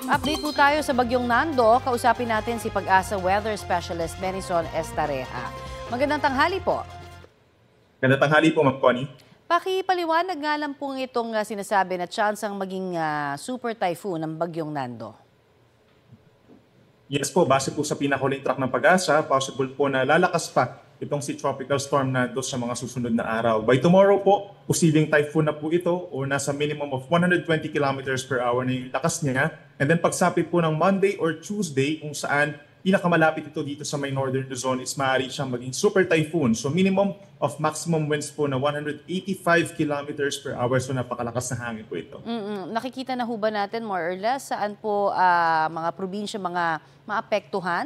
Update po tayo sa Bagyong Nando. Kausapin natin si Pag-asa Weather Specialist Benison Estareja. Magandang tanghali po. Magandang tanghali po, Ma'am Connie. Pakipaliwanag nga lang po itong sinasabi na chance ang maging super typhoon ng Bagyong Nando. Yes po, base po sa pinakahuling track ng Pag-asa, possible po na lalakas pa itong si Tropical Storm Nando sa mga susunod na araw. By tomorrow po, posibleng typhoon na po ito o nasa minimum of 120 kilometers per hour na yung lakas niya. And then pagsapit po ng Monday or Tuesday kung saan pinakamalapit ito dito sa may northern Luzon is maaari siyang maging super typhoon. So minimum of maximum winds po na 185 kilometers per hour. So napakalakas na hangin po ito. Nakikita na ho ba natin more or less saan po mga probinsya, mga maapektuhan?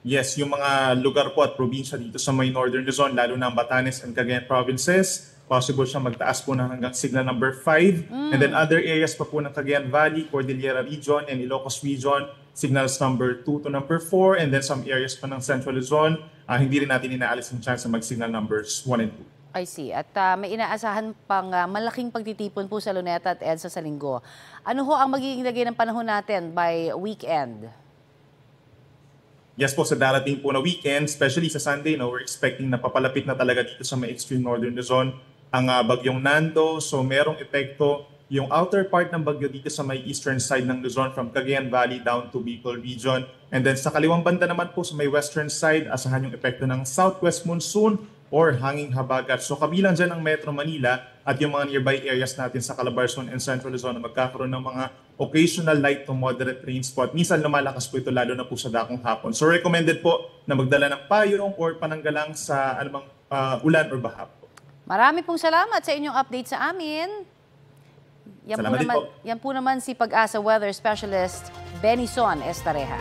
Yes, yung mga lugar po at probinsya dito sa may northern Luzon, lalo na ang Batanes and Cagayan provinces, possible siyang magtaas po ng hanggang signal number 5. And then other areas pa po ng Cagayan Valley, Cordillera Region, and Ilocos Region, signals number 2 to number 4. And then some areas pa ng Central Luzon, hindi rin natin inaalis ang chance na mag-signal numbers 1 and 2. I see. At may inaasahan pang malaking pagtitipon po sa Luneta at EDSA sa linggo. Ano ho ang magiging lagay ng panahon natin by weekend? Yes po, sa darating po na weekend, especially sa Sunday, we're expecting na papalapit na talaga dito sa may extreme northern Luzon ang Bagyong Nando. So merong epekto yung outer part ng bagyo dito sa may eastern side ng Luzon from Cagayan Valley down to Bicol Region. And then sa kaliwang banda naman po sa may western side, asahan yung epekto ng southwest monsoon or hanging habagat. So kabilang dyan ang Metro Manila at yung mga nearby areas natin sa Calabarzon and Central Luzon na magkakaroon ng mga occasional light to moderate rain spot. Minsan lumalakas po ito lalo na po sa dakong hapon. So recommended po na magdala ng payong or pananggalang sa anumang ulan or baha po. Marami pong salamat sa inyong update sa amin. Yan po naman si Pag-asa Weather Specialist Benison Estareja.